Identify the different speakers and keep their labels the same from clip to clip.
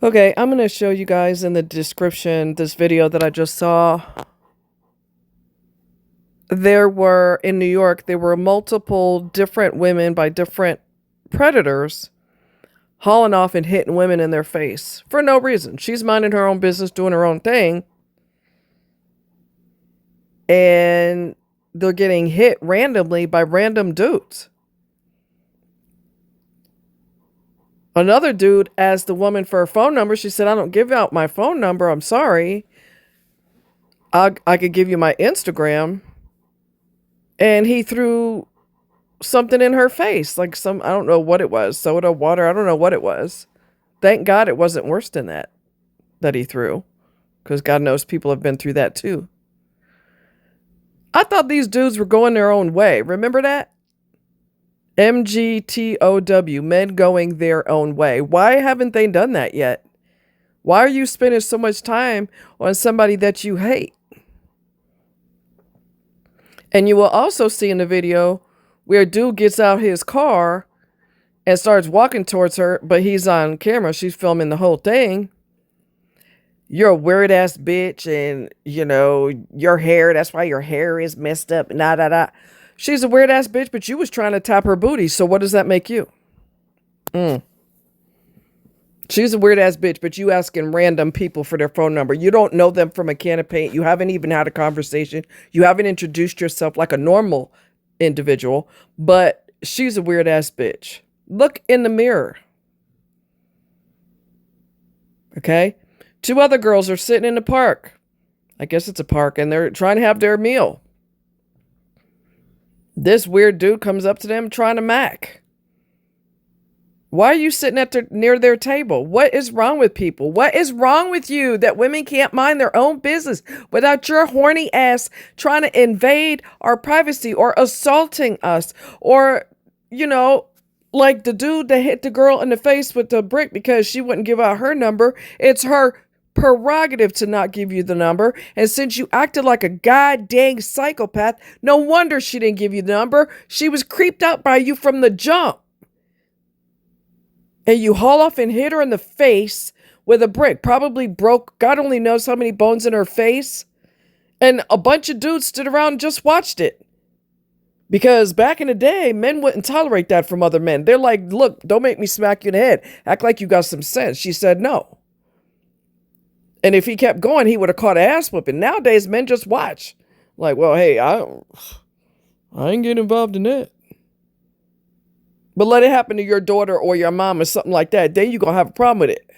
Speaker 1: Okay, I'm going to show you guys in the description this video that I just saw. In New York, there were multiple different women by different predators hauling off and hitting women in their face for no reason. She's minding her own business, doing her own thing, and they're getting hit randomly by random dudes. Another dude asked the woman for her phone number. She said, "I don't give out my phone number. I'm sorry. I could give you my Instagram." And he threw something in her face, like I don't know what it was, soda, water, I don't know what it was. Thank God it wasn't worse than that he threw, because God knows people have been through that too. I thought these dudes were going their own way. Remember that? MGTOW, men going their own way. Why haven't they done that yet? Why are you spending so much time on somebody that you hate? And you will also see in the video where a dude gets out his car and starts walking towards her, but he's on camera. She's filming the whole thing. You're a weird ass bitch, and your hair, that's why your hair is messed up. Nah, nah, nah. She's a weird ass bitch, but you was trying to tap her booty. So what does that make you? She's a weird ass bitch, but you asking random people for their phone number. You don't know them from a can of paint. You haven't even had a conversation. You haven't introduced yourself like a normal individual, but she's a weird ass bitch. Look in the mirror. Okay? Two other girls are sitting in the park. I guess it's a park, and they're trying to have their meal. This weird dude comes up to them trying to mac. Why are you sitting near their table? What is wrong with people? What is wrong with you that women can't mind their own business without your horny ass trying to invade our privacy or assaulting us? Or, like the dude that hit the girl in the face with the brick because she wouldn't give out her number. It's her prerogative to not give you the number. And since you acted like a goddamn psychopath, no wonder she didn't give you the number. She was creeped out by you from the jump. And you haul off and hit her in the face with a brick. Probably broke, God only knows how many bones in her face. And a bunch of dudes stood around and just watched it. Because back in the day, men wouldn't tolerate that from other men. They're like, look, don't make me smack you in the head. Act like you got some sense. She said no. And if he kept going, he would have caught an ass whooping. Nowadays, men just watch. Like, well, hey, I ain't getting involved in that. But let it happen to your daughter or your mom or something like that. Then you're going to have a problem with it.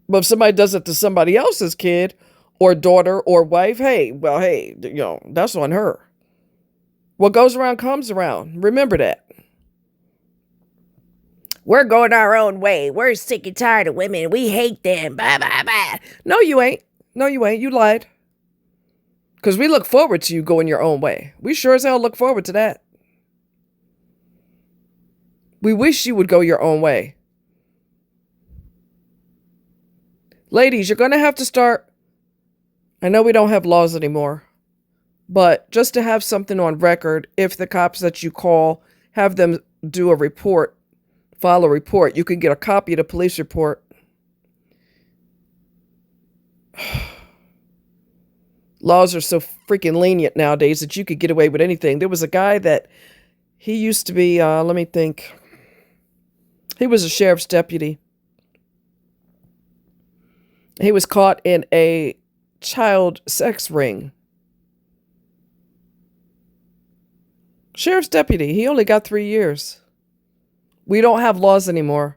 Speaker 1: But if somebody does it to somebody else's kid or daughter or wife, hey, that's on her. What goes around comes around. Remember that. We're going our own way. We're sick and tired of women. We hate them. Blah, blah, blah. No, you ain't. No, you ain't. You lied. Because we look forward to you going your own way. We sure as hell look forward to that. We wish you would go your own way. Ladies, you're going to have to start. I know we don't have laws anymore, but just to have something on record, if the cops that you call, have them do a report, file a report, you can get a copy of the police report. Laws are so freaking lenient nowadays that you could get away with anything. There was a guy that he used to be, let me think. He was a sheriff's deputy. He was caught in a child sex ring. Sheriff's deputy. He only got 3 years. We don't have laws anymore.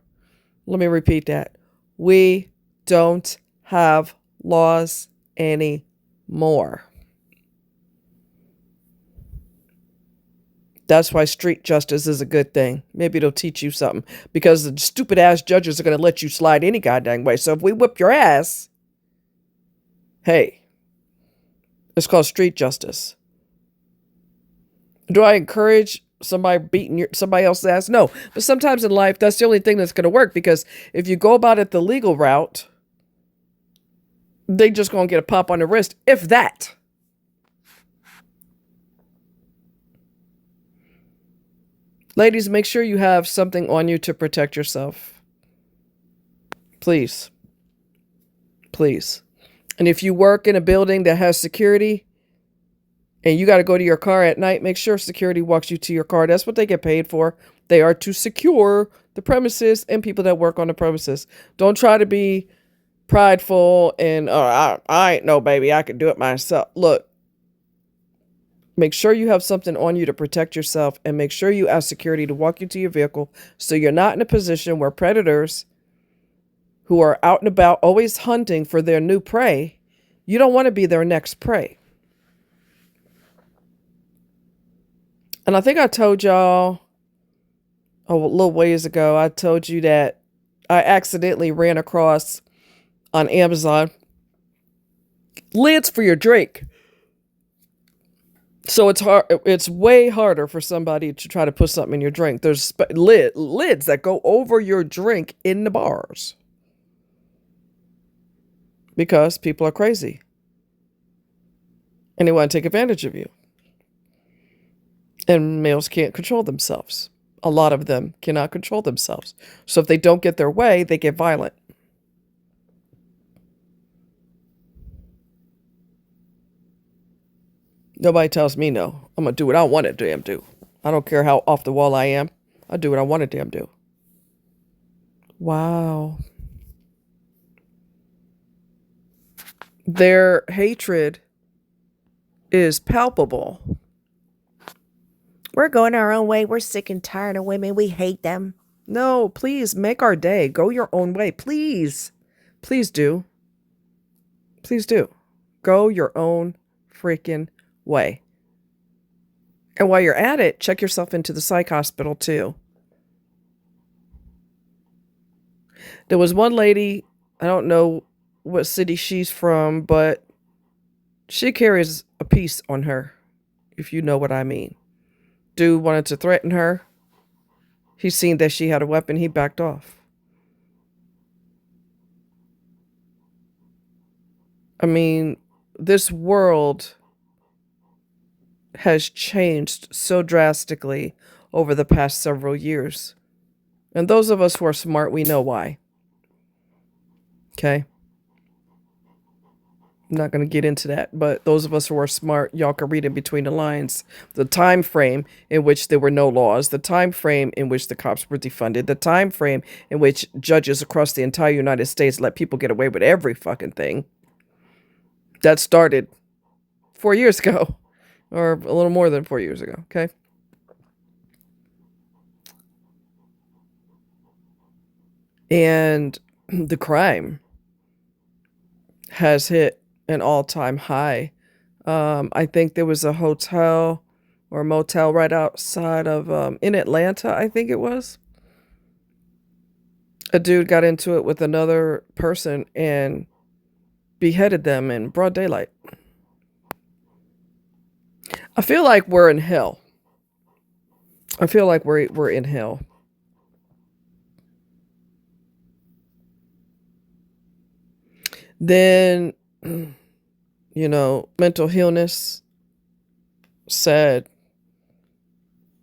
Speaker 1: Let me repeat that. We don't have laws anymore. That's why street justice is a good thing. Maybe it'll teach you something. Because the stupid ass judges are going to let you slide any goddamn way. So if we whip your ass, hey, it's called street justice. Do I encourage somebody beating somebody else's ass? No. But sometimes in life, that's the only thing that's going to work. Because if you go about it the legal route, they just going to get a pop on the wrist. If that. Ladies, make sure you have something on you to protect yourself. Please. Please. And if you work in a building that has security and you got to go to your car at night, make sure security walks you to your car. That's what they get paid for. They are to secure the premises and people that work on the premises. Don't try to be prideful and, oh, I ain't no baby. I can do it myself. Look, make sure you have something on you to protect yourself, and make sure you ask security to walk you to your vehicle so you're not in a position where predators who are out and about always hunting for their new prey, you don't want to be their next prey. And I think I told y'all a little ways ago, I told you that I accidentally ran across on Amazon lids for your drink. So it's hard. It's way harder for somebody to try to put something in your drink. There's lids that go over your drink in the bars because people are crazy and they want to take advantage of you. And males can't control themselves. A lot of them cannot control themselves. So if they don't get their way, they get violent. Nobody tells me no. I'm going to do what I want to damn do. I don't care how off the wall I am. I do what I want to damn do. Wow. Their hatred is palpable.
Speaker 2: We're going our own way. We're sick and tired of women. We hate them.
Speaker 1: No, please make our day. Go your own way. Please. Please do. Please do. Go your own freaking way. And while you're at it, check yourself into the psych hospital too. There was one lady, I don't know what city she's from, but she carries a piece on her, if you know what I mean. Dude wanted to threaten her. He seen that she had a weapon. He backed off. I mean, this world has changed so drastically over the past several years. And those of us who are smart, we know why. Okay? I'm not going to get into that, but those of us who are smart, y'all can read in between the lines. The time frame in which there were no laws, the time frame in which the cops were defunded, the time frame in which judges across the entire United States let people get away with every fucking thing. That started 4 years ago, or a little more than 4 years ago, okay? And the crime has hit an all-time high. I think there was a hotel or motel right outside of, in Atlanta, I think it was. A dude got into it with another person and beheaded them in broad daylight. I feel like we're in hell. I feel like we're in hell. Then, you know, mental illness said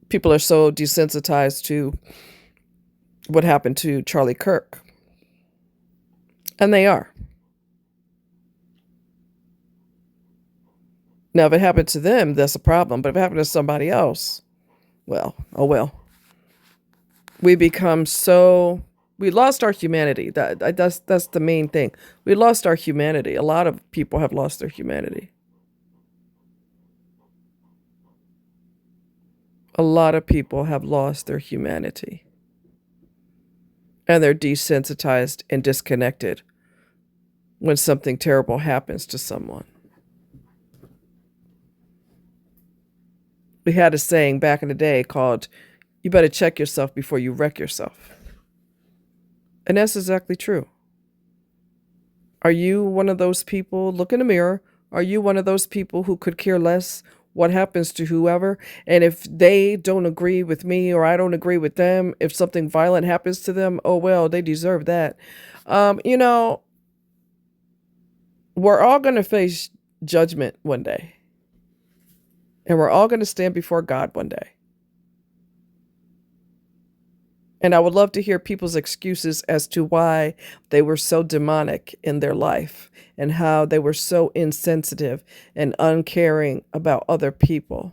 Speaker 1: people are so desensitized to what happened to Charlie Kirk. And they are. Now, if it happened to them, that's a problem. But if it happened to somebody else, well, oh well. We become so... We lost our humanity. That's the main thing. We lost our humanity. A lot of people have lost their humanity. A lot of people have lost their humanity. And they're desensitized and disconnected when something terrible happens to someone. We had a saying back in the day called, you better check yourself before you wreck yourself. And that's exactly true. Are you one of those people? Look in the mirror. Are you one of those people who could care less what happens to whoever? And if they don't agree with me or I don't agree with them, if something violent happens to them, oh, well, they deserve that. You know, we're all going to face judgment one day. And we're all going to stand before God one day. And I would love to hear people's excuses as to why they were so demonic in their life and how they were so insensitive and uncaring about other people.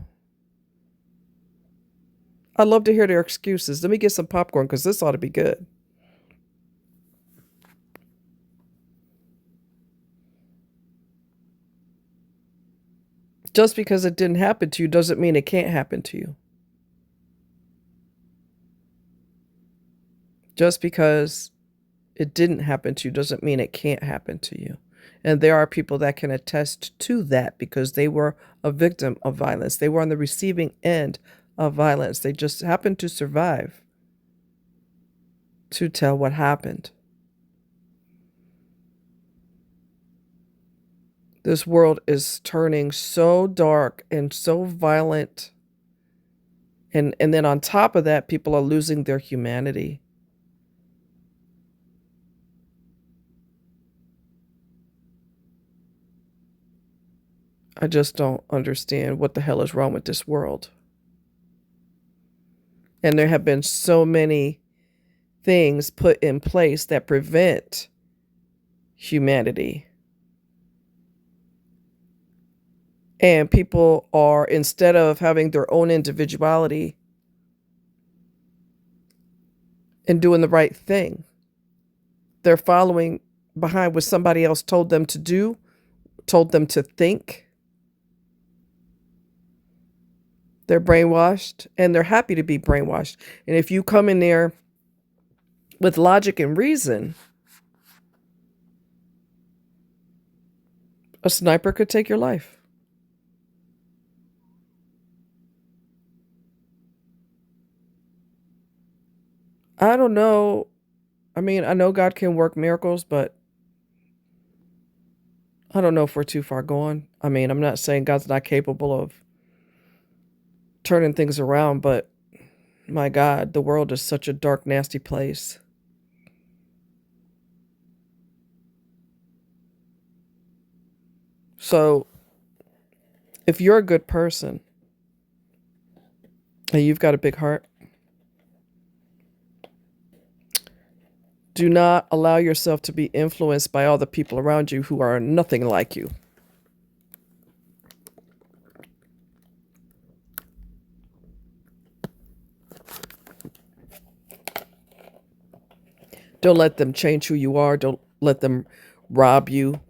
Speaker 1: I'd love to hear their excuses. Let me get some popcorn because this ought to be good. Just because it didn't happen to you doesn't mean it can't happen to you. Just because it didn't happen to you doesn't mean it can't happen to you. And there are people that can attest to that because they were a victim of violence. They were on the receiving end of violence. They just happened to survive to tell what happened. This world is turning so dark and so violent. And then on top of that, people are losing their humanity. I just don't understand what the hell is wrong with this world. And there have been so many things put in place that prevent humanity. And people are, instead of having their own individuality and doing the right thing, they're following behind what somebody else told them to do, told them to think. They're brainwashed, and they're happy to be brainwashed. And if you come in there with logic and reason, a sniper could take your life. I don't know. I mean, I know God can work miracles, but I don't know if we're too far gone. I mean, I'm not saying God's not capable of turning things around, but my God, the world is such a dark, nasty place. So, if you're a good person and you've got a big heart, do not allow yourself to be influenced by all the people around you who are nothing like you. Don't let them change who you are. Don't let them rob you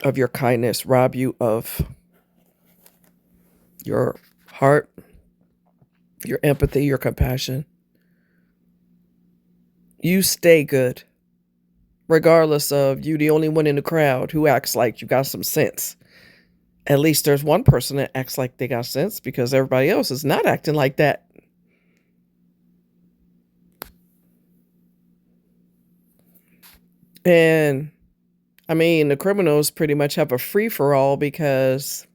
Speaker 1: of your kindness, rob you of your heart, your empathy, your compassion. You stay good, regardless of you the only one in the crowd who acts like you got some sense. At least there's one person that acts like they got sense because everybody else is not acting like that. And I mean, the criminals pretty much have a free for all because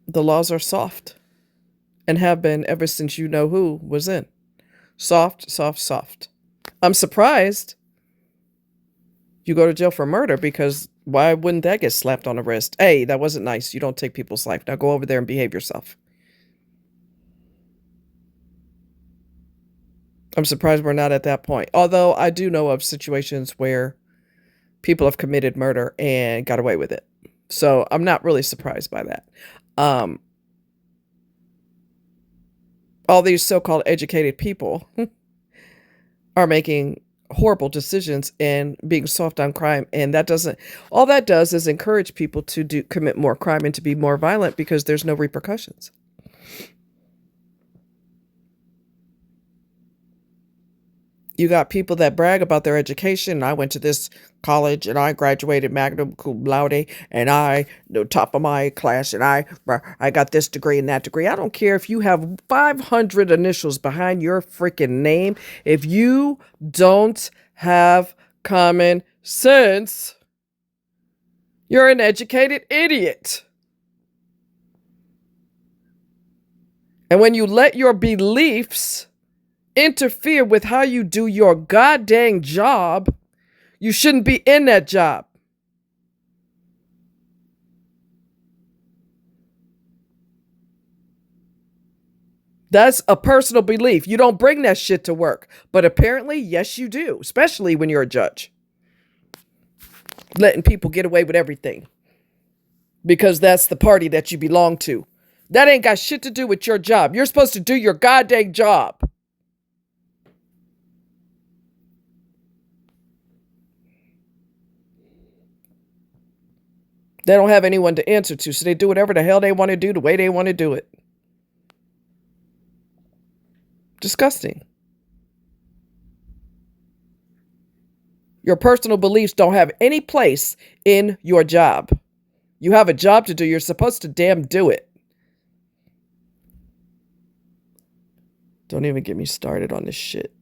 Speaker 1: the laws are soft and have been ever since you know who was in. Soft, soft, soft. I'm surprised you go to jail for murder because why wouldn't that get slapped on the wrist? Hey, that wasn't nice. You don't take people's life. Now go over there and behave yourself. I'm surprised we're not at that point. Although I do know of situations where people have committed murder and got away with it. So I'm not really surprised by that. All these so-called educated people are making horrible decisions and being soft on crime. And all that does is encourage people to commit more crime and to be more violent because there's no repercussions. You got people that brag about their education. I went to this college and I graduated magna cum laude and I the top of my class and I got this degree and that degree. I don't care if you have 500 initials behind your freaking name. If you don't have common sense, you're an educated idiot. And when you let your beliefs interfere with how you do your goddamn job, you shouldn't be in that job. That's a personal belief. You don't bring that shit to work. But apparently, yes, you do, especially when you're a judge. Letting people get away with everything because that's the party that you belong to. That ain't got shit to do with your job. You're supposed to do your goddamn job. They don't have anyone to answer to, so they do whatever the hell they want to do the way they want to do it. Disgusting. Your personal beliefs don't have any place in your job. You have a job to do. You're supposed to damn do it. Don't even get me started on this shit.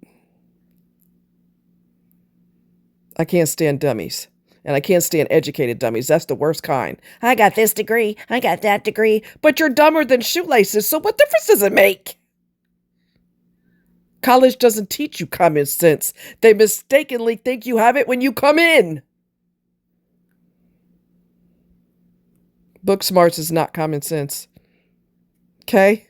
Speaker 1: I can't stand dummies. And I can't stand educated dummies. That's the worst kind.
Speaker 2: I got this degree. I got that degree.
Speaker 1: But you're dumber than shoelaces, so what difference does it make? College doesn't teach you common sense. They mistakenly think you have it when you come in. Book smarts is not common sense. Okay?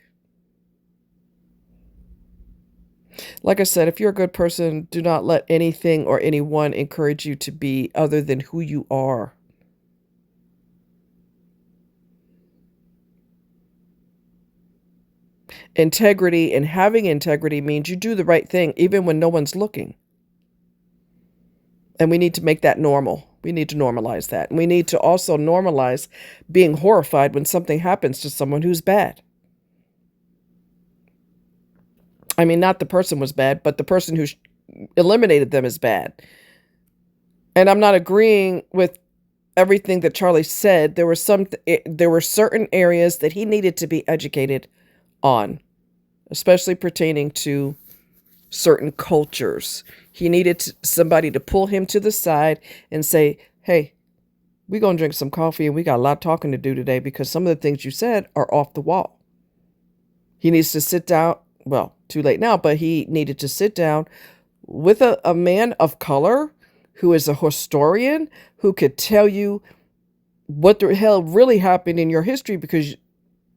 Speaker 1: Like I said, if you're a good person, do not let anything or anyone encourage you to be other than who you are. Integrity and having integrity means you do the right thing even when no one's looking. And we need to make that normal. We need to normalize that. And we need to also normalize being horrified when something happens to someone who's bad. I mean, not the person was bad, but the person who eliminated them is bad. And I'm not agreeing with everything that Charlie said. There were certain areas that he needed to be educated on, especially pertaining to certain cultures. He needed somebody to pull him to the side and say, hey, we're going to drink some coffee and we got a lot of talking to do today because some of the things you said are off the wall. He needs to sit down. Well, too late now, but he needed to sit down with a man of color who is a historian who could tell you what the hell really happened in your history, because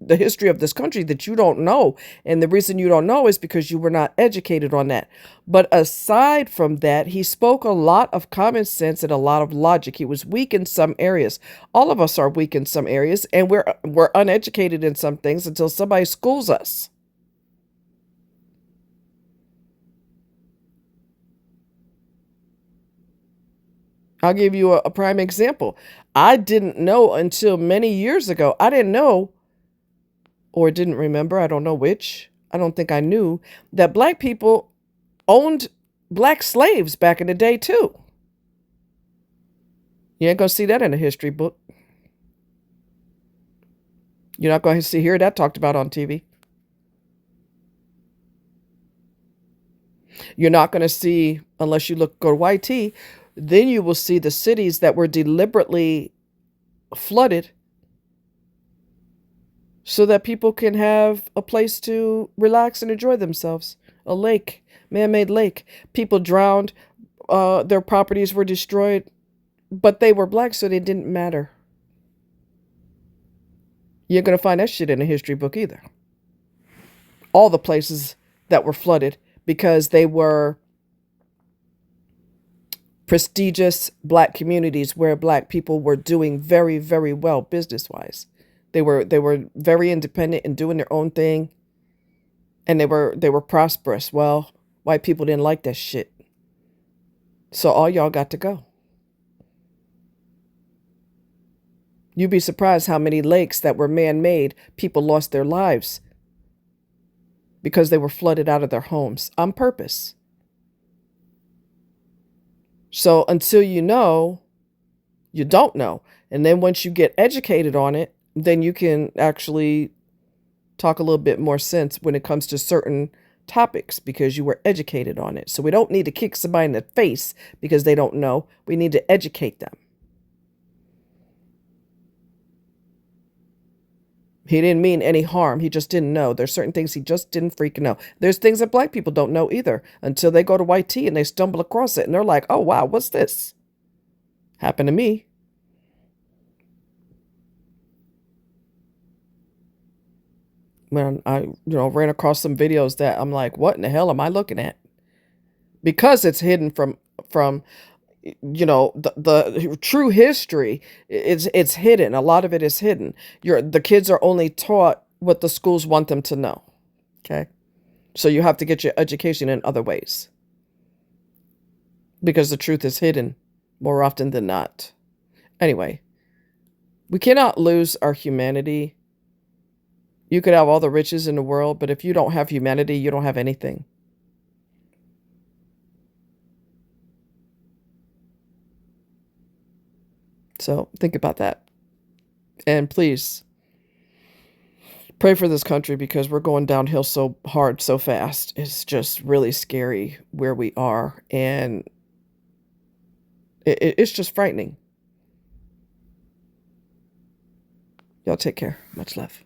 Speaker 1: the history of this country that you don't know. And the reason you don't know is because you were not educated on that. But aside from that, he spoke a lot of common sense and a lot of logic. He was weak in some areas. All of us are weak in some areas, and we're uneducated in some things until somebody schools us. I'll give you a prime example. I didn't know until many years ago. I didn't know, or didn't remember, I don't know which. I don't think I knew that black people owned black slaves back in the day too. You ain't gonna see that in a history book. You're not going to hear that talked about on TV. You're not going to see, unless you go to YT, then you will see the cities that were deliberately flooded so that people can have a place to relax and enjoy themselves. A lake, man-made lake. People drowned, their properties were destroyed, but they were black, so they didn't matter. You ain't going to find that shit in a history book either. All the places that were flooded because they were prestigious black communities where black people were doing very, very well business-wise. They were very independent and doing their own thing, and they were prosperous. Well, white people didn't like that shit, so all y'all got to go. You'd be surprised how many lakes that were man-made, people lost their lives because they were flooded out of their homes on purpose. So until you know, you don't know. And then once you get educated on it, then you can actually talk a little bit more sense when it comes to certain topics because you were educated on it. So we don't need to kick somebody in the face because they don't know. We need to educate them. He didn't mean any harm. He just didn't know. There's certain things he just didn't freaking know. There's things that black people don't know either until they go to YT and they stumble across it and they're like, oh, wow, what's this? Happened to me. when I, ran across some videos that I'm like, what in the hell am I looking at? Because it's hidden from the true history. It's hidden. A lot of it is hidden. The kids are only taught what the schools want them to know. Okay? So you have to get your education in other ways. Because the truth is hidden more often than not. Anyway, we cannot lose our humanity. You could have all the riches in the world, but if you don't have humanity, you don't have anything. So think about that. And please pray for this country, because we're going downhill so hard, so fast. It's just really scary where we are. And it's just frightening. Y'all take care. Much love.